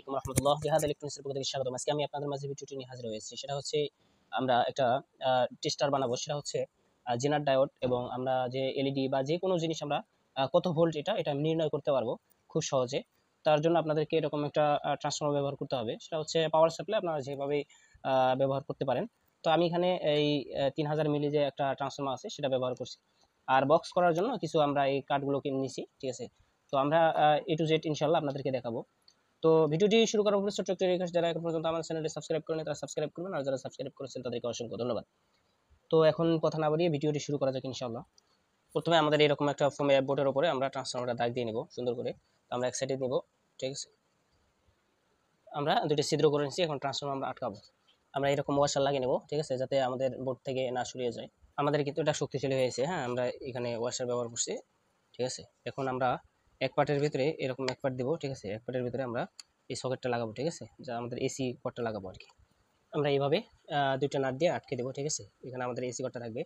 আলাইকুম রাহমাতুল্লাহ। জিহাদ ইলেকট্রনিক্সের পক্ষ থেকে স্বাগতম। আজকে আমি আপনাদের মাঝে ভিডিওটি নিয়ে হাজির হয়েছি। সেটা হচ্ছে আমরা একটা টেস্টার বানাবো। সেটা হচ্ছে জেনার ডায়োড, এবং আমরা যে এলইডি বা যে কোনো জিনিস আমরা কত ভোল্ট এটা নির্ণয় করতে পারবো খুব সহজে। তার জন্য আপনাদেরকে এরকম একটা ট্রান্সফর্মার ব্যবহার করতে হবে। সেটা হচ্ছে পাওয়ার সাপ্লাই আপনারা যেভাবে ব্যবহার করতে পারেন। তো আমি এখানে এই 3000 মিলি যে একটা ট্রান্সফর্মার আছে সেটা ব্যবহার করছি। আর বক্স করার জন্য কিছু আমরা এই কার্ডগুলো কিনে নিয়েছি, ঠিক আছে। তো আমরা এ টু জেড ইনশাল্লাহ আপনাদেরকে দেখাবো। তো ভিডিওটি শুরু করার পূর্বে ছোট্ট একটা রিকোয়েস্ট, যারা এখন পর্যন্ত আমার চ্যানেলটি সাবস্ক্রাইব করেনি তারা সাবস্ক্রাইব করবেন, আর যারা সাবস্ক্রাইব করেছেন তাদেরকে অসংখ্য ধন্যবাদ। তো এখন কথা না বাড়িয়ে ভিডিওটি শুরু করা যাক ইনশাআল্লাহ। প্রথমে আমাদের এরকম একটা ফোমে বোর্ডের উপরে আমরা ট্রান্সফরমারটা দাগ দিয়ে নিব সুন্দর করে। তো আমরা এক সাইডে নিব, ঠিক আছে। আমরা দুটো ছিদ্র করে নিচ্ছি, এখন ট্রান্সফরমার আমরা আটকাবো। আমরা এরকম ওয়াশার লাগিয়ে নেব, ঠিক আছে, যাতে আমাদের বোর্ড থেকে না সরিয়ে যায়। আমাদের কিন্তু এটা শক্তিশালী হয়েছে, হ্যাঁ, আমরা এখানে ওয়াশার ব্যবহার করছি, ঠিক আছে। এখন আমরা এক পার্টের ভিতরে এরকম এক পার্ট দিব, ঠিক আছে। এক পার্টের ভিতরে আমরা এই সকেটটা লাগাবো, ঠিক আছে, যা আমাদের এসি কর্ডটা লাগাবো আর কি। আমরা এইভাবে দুইটা নাট দিয়ে আটকে দেবো, ঠিক আছে। এখানে আমাদের এসি কর্ডটা থাকবে,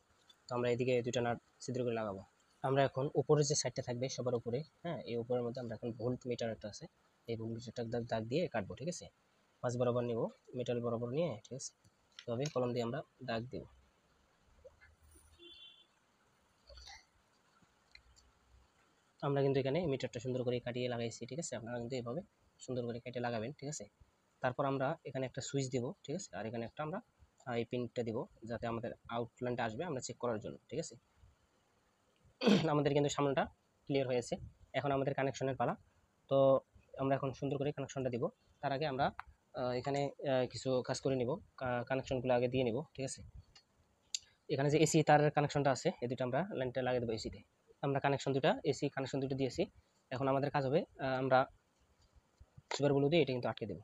তো আমরা এদিকে দুইটা নাট ছিদ্র করে লাগাবো। আমরা এখন উপরে যে সাইডটা থাকবে সবার উপরে, হ্যাঁ, এই উপরের মধ্যে আমরা এখন ভোল্ট মিটার একটা আছে, এই ভোল্ট মিটারটা দাগ দিয়ে কাটবো, ঠিক আছে। মাঝ বরাবর নিব, মেটাল বরাবর নিয়ে, ঠিক আছে, এভাবে কলম দিয়ে আমরা দাগ দেব। আমরা কিন্তু এখানে মিটারটা সুন্দর করে কাটিয়ে লাগাইছি, ঠিক আছে। আপনারা কিন্তু এভাবে সুন্দর করে কেটে লাগাবেন, ঠিক আছে। তারপর আমরা এখানে একটা সুইচ দিব, ঠিক আছে, আর এখানে একটা আমরা এই পিনটা দিব, যাতে আমাদের আউটলাইনটা আসবে আমরা চেক করার জন্য, ঠিক আছে। আমাদের কিন্তু সামনেটা ক্লিয়ার হয়েছে। এখন আমাদের কানেকশনের পালা। তো আমরা এখন সুন্দর করে কানেকশনটা দিব। তার আগে আমরা এখানে কিছু কাজ করে নিব, কানেকশনগুলো আগে দিয়ে নিব, ঠিক আছে। এখানে যে এসি তার কানেকশনটা আছে, এই দুটো আমরা লাইনটা লাগিয়ে দেবো এসিতে। আমরা এসি কানেকশন দুটো দিয়েছি। এখন আমাদের কাজ হবে আমরা সুপার ব্লু দিয়ে এটা কিন্তু আটকে দেবো।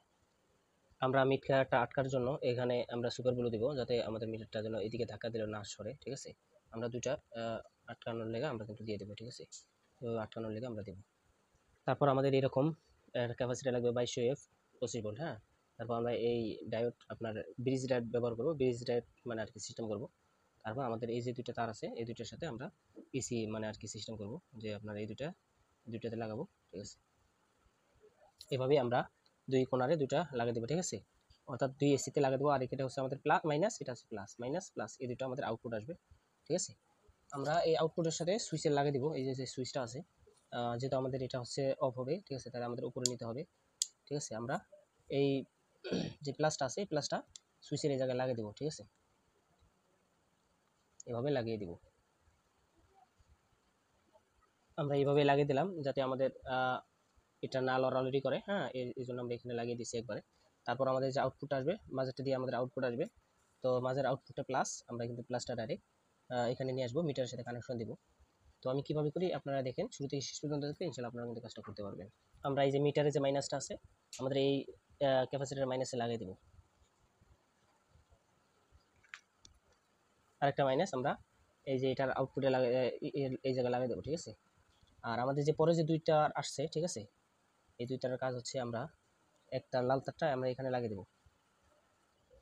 আমরা মিটারটা আটকার জন্য এখানে আমরা সুপার ব্লু দিব, যাতে আমাদের মিটারটা যেন এদিকে ধাক্কা দিলে না সরে, ঠিক আছে। আমরা দুইটা আটকানোর লেগে আমরা কিন্তু দিয়ে দেবো, ঠিক আছে। তো আটকানোর লেগে আমরা দেবো। তারপর আমাদের এরকম ক্যাপাসিটি লাগবে 2200 এফ 25 ভোল্ট, হ্যাঁ। তারপর আমরা এই ডায়োড আপনার ব্রিজ ডায়োড ব্যবহার করবো, ব্রিজ ডায়োড মানে আর কি সিস্টেম করবো। তারপর আমাদের এই যে দুইটা তার আছে, এই দুইটার সাথে আমরা এসি মানে আর কি সিস্টেম করবো, যে আপনার এই দুইটাতে লাগাবো, ঠিক আছে। এভাবে আমরা দুই কোণারে দুইটা লাগিয়ে দেবো, ঠিক আছে। অর্থাৎ দুই এসিতে লাগিয়ে দেবো, আর এটা হচ্ছে আমাদের প্লাস মাইনাস, এটা হচ্ছে প্লাস মাইনাস প্লাস, এই দুটো আমাদের আউটপুট আসবে, ঠিক আছে। আমরা এই আউটপুটের সাথে সুইচের লাগিয়ে দিব, এই যে সুইচটা আছে, যেহেতু আমাদের এটা হচ্ছে অফ হবে, ঠিক আছে, তাহলে আমাদের উপরে নিতে হবে, ঠিক আছে। আমরা এই যে প্লাসটা আছে, এই প্লাসটা সুইচের এই জায়গায় লাগিয়ে দেবো, ঠিক আছে। এভাবে লাগিয়ে দিব। আমরা এইভাবে লাগিয়ে দিলাম যাতে আমাদের এটা না লড়ালড়ি করে, হ্যাঁ, এই জন্য আমরা এখানে লাগিয়ে দিচ্ছি একবারে। তারপর আমাদের যে আউটপুট আসবে, মাঝেরটা দিয়ে আমাদের আউটপুট আসবে। তো মাঝের আউটপুটটা প্লাস, আমরা কিন্তু প্লাসটা ডাইরেক্ট এখানে নিয়ে আসবো, মিটারের সাথে কানেকশন দিব। তো আমি কিভাবে করি আপনারা দেখেন, শুরু থেকে শেষ পর্যন্ত দেখে ইনশাআল্লাহ আপনারা কিন্তু কাজটা করতে পারবেন। আমরা এই যে মিটারে যে মাইনাসটা আছে, আমাদের এই ক্যাপাসিটর মাইনাসে লাগিয়ে দিব। আরেকটা মাইনাস আমরা এই যে এটার আউটপুটে এই জায়গায় লাগিয়ে দেবো, ঠিক আছে। আর আমাদের যে পরে যে দুইটা আসছে, ঠিক আছে, এই দুইটার কাজ হচ্ছে আমরা একটা লাল তারটা আমরা এখানে লাগিয়ে দেবো।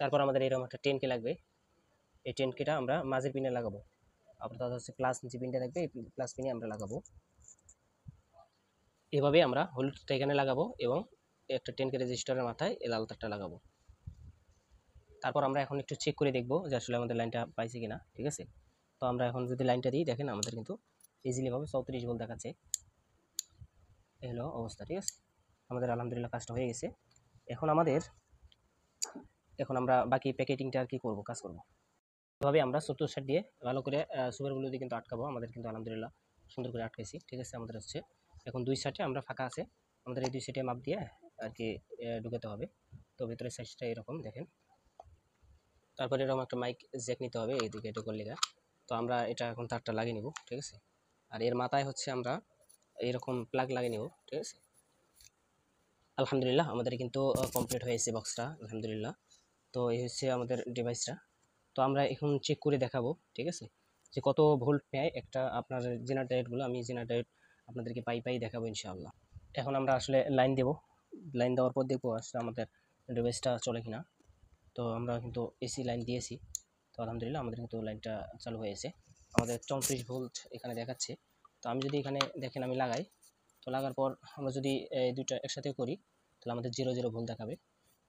তারপর আমাদের এরকম একটা 10K লাগবে, এই 10Kটা আমরা মাঝের পিনে লাগাবো। অর্থাৎ হচ্ছে প্লাস যে পিনটা থাকবে এই প্লাস পিনে আমরা লাগাবো। এভাবে আমরা হলুদটা এখানে লাগাবো এবং একটা 10K রেজিস্টারের মাথায় এই লাল তারটা লাগাবো। তারপর আমরা এখন একটু চেক করে দেখবো যে আসলে আমাদের লাইনটা পাইছে কিনা, ঠিক আছে। তো আমরা এখন যদি লাইনটা দিই, দেখেন আমাদের কিন্তু ইজিলি ভাবে 34 ভোল্ট দেখাচ্ছে। এই হলো অবস্থা, ঠিক আছে। আমাদের আলহামদুলিল্লাহ কাজটা হয়ে গেছে। এখন আমরা বাকি প্যাকেটিংটা আর কি করবো, কাজ করবো। এভাবে আমরা চতুর্থ সাইড দিয়ে ভালো করে সুপারগুলো দিয়ে কিন্তু আটকাবো। আমাদের কিন্তু আলহামদুলিল্লাহ সুন্দর করে আটকাইছি, ঠিক আছে। আমাদের হচ্ছে এখন দুই সাইডে আমরা ফাঁকা আছে, আমাদের এই দুই সাইডে মাপ দিয়ে আর কি ঢুকাতে হবে। তো ভেতরের সাইজটা এরকম দেখেন। তারপরে এরকম একটা মাইক জ্যাক নিতে হবে এইদিকে ঢোকার লেগা। তো আমরা এটা এখন তারটা লাগিয়ে নিব, ঠিক আছে। আর এর মাথায় হচ্ছে আমরা এরকম প্লাগ লাগিয়ে নিব, ঠিক আছে। আলহামদুলিল্লাহ আমাদের কিন্তু কমপ্লিট হয়েছে বক্সটা, আলহামদুলিল্লাহ। তো এই হচ্ছে আমাদের ডিভাইসটা। তো আমরা এখন চেক করে দেখাবো, ঠিক আছে, যে কত ভোল্ট নেয় একটা আপনার জেনার ডায়োডগুলো। আমি জেনার ডায়োড আপনাদেরকে পাই দেখাবো ইনশাআল্লাহ। এখন আমরা আসলে লাইন দেব, লাইন দেওয়ার পর দেখবো আসলে আমাদের ডিভাইসটা চলে কিনা। তো আমরা কিন্তু এসি লাইন দিয়েছি, তো আলহামদুলিল্লাহ আমাদের কিন্তু লাইনটা চালু হয়েছে। আমাদের 34 ভোল্ট এখানে দেখাচ্ছে। তো আমি যদি এখানে দেখেন আমি লাগাই, তো লাগার পর আমরা যদি এই দুইটা একসাথে করি, তো তাহলে আমাদের 0 ভোল্ট দেখাবে।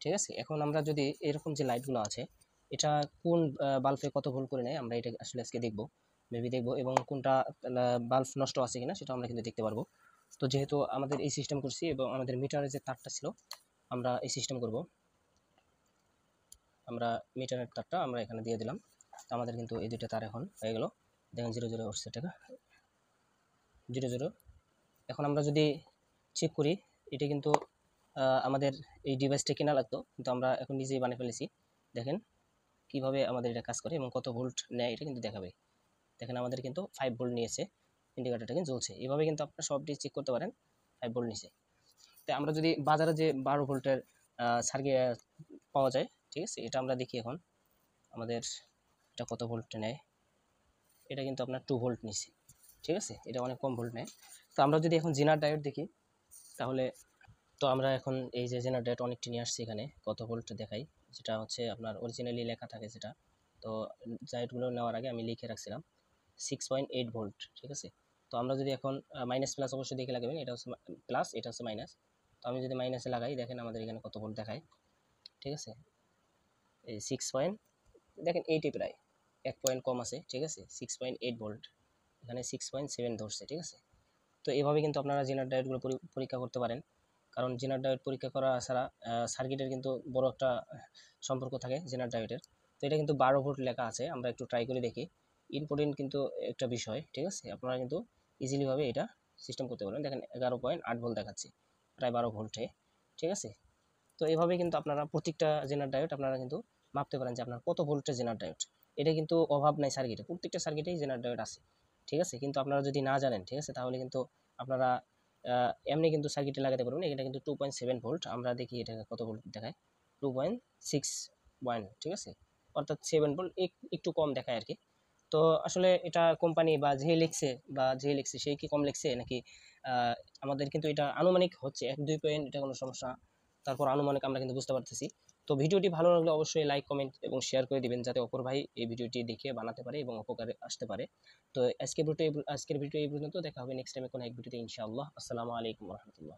ঠিক আছে, এখন আমরা যদি এরকম যে লাইটগুলো আছে এটা কোন বাল্বে কত ভোল্ট করে নেয় আমরা এটা আসলে আজকে দেখবো, মেবি দেখবো, এবং কোনটা বাল্ব নষ্ট আছে কিনা সেটা আমরা কিন্তু দেখতে পারবো। তো যেহেতু আমাদের এই সিস্টেম করছি এবং আমাদের মিটারের যে তারটা ছিল আমরা এই সিস্টেম করব, আমরা মিটারের তারটা আমরা এখানে দিয়ে দিলাম। তো আমাদের কিন্তু এই দুইটা তার এখন হয়ে গেল, দেখেন 0 উঠছে টাকা 0। এখন আমরা যদি চেক করি এটা কিন্তু আমাদের এই ডিভাইসটা কেনা লাগতো, কিন্তু আমরা এখন নিজেই বানিয়ে ফেলেছি। দেখেন কিভাবে আমাদের এটা কাজ করে এবং কত ভোল্ট নেয় এটা কিন্তু দেখাবে। দেখেন আমাদের কিন্তু 5 ভোল্ট নিয়েছে, ইন্ডিকেটরটা কিন্তু জ্বলছে। এভাবে কিন্তু আপনারা সবটি চেক করতে পারেন 5 ভোল্ট নিচে। তো আমরা যদি বাজারে যে 12 ভোল্টের সার্কিট পাওয়া যায়, ঠিক আছে, এটা আমরা দেখি এখন আমাদের এটা কত ভোল্ট নেয়। এটা কিন্তু আপনার 2 ভোল্ট নিচ্ছে, ঠিক আছে, এটা অনেক কম ভোল্ট নেয়। তো আমরা যদি এখন জেনার ডায়োড দেখি তাহলে, তো আমরা এখন এই যে জেনার ডায়োড অনেকটি নিয়ে আসছি, এখানে কত ভোল্ট দেখাই, যেটা হচ্ছে আপনার অরিজিনালি লেখা থাকে যেটা। তো ডায়োডগুলো নেওয়ার আগে আমি লিখে রাখছিলাম 6.8 ভোল্ট, ঠিক আছে। তো আমরা যদি এখন মাইনাস প্লাস অবশ্যই দেখে লাগাবেন, এটা হচ্ছে প্লাস, এটা হচ্ছে মাইনাস। তো আমি যদি মাইনাসে লাগাই দেখেন আমাদের এখানে কত ভোল্ট দেখায়, ঠিক আছে, এই 6. দেখেন 8 প্রায় 1 পয়েন্ট কম আছে, ঠিক আছে, 6.8 ভোল্ট, এখানে 6.7 ধরছে, ঠিক আছে। তো এভাবে কিন্তু আপনারা জেনার ডায়োডগুলো পরীক্ষা করতে পারেন, কারণ জেনার ডায়োড পরীক্ষা করা ছাড়া সার্কিটের কিন্তু বড় একটা সম্পর্ক থাকে জেনার ডায়োডের। তো এটা কিন্তু 12 ভোল্ট লেখা আছে, আমরা একটু ট্রাই করে দেখি। ইম্পর্টেন্ট কিন্তু একটা বিষয়, ঠিক আছে, আপনারা কিন্তু ইজিলিভাবে এটা সিস্টেম করতে পারবেন। দেখেন 11.8 ভোল্ট দেখাচ্ছে, প্রায় 12 ভোল্টে, ঠিক আছে। তো এভাবে কিন্তু আপনারা প্রত্যেকটা জেনার ডায়োড আপনারা কিন্তু মাপতে পারেন যে আপনার কত ভোল্টের জেনার ডায়োড। এটা কিন্তু অভাব নাই সার্কিটে, প্রত্যেকটা সার্কিটেই জেনার ডায়োড আছে, ঠিক আছে। কিন্তু আপনারা যদি না জানেন, ঠিক আছে, তাহলে কিন্তু আপনারা এমনি কিন্তু সার্কিটে লাগাতে পারবেন। এটা কিন্তু 2.7 ভোল্ট, আমরা দেখি এটা কত ভোল্ট দেখায়, 2.61, ঠিক আছে, অর্থাৎ 7 ভোল্ট, একটু কম দেখায় আর কি। তো আসলে এটা কোম্পানি বা যে লিখছে সেই কি কম লিখছে নাকি, আমাদের কিন্তু এটা আনুমানিক হচ্ছে 1-2 পয়েন্ট, এটা কোনো সমস্যা। তারপর আনুমানিক আমরা কিন্তু বুঝতে পারতেছি। তো ভিডিওটি ভালো লাগলে অবশ্যই লাইক, কমেন্ট এবং শেয়ার করে দিবেন, যাতে অপর ভাই এই ভিডিওটি দেখে বানাতে পারে এবং উপকারে আসতে পারে। তো আজকের ভিডিও এই পর্যন্ত, দেখা হবে নেক্সট টাইমে কোনো এক ভিডিওতে ইনশাআল্লাহ। আসসালামু আলাইকুম রহমতুল্লাহ।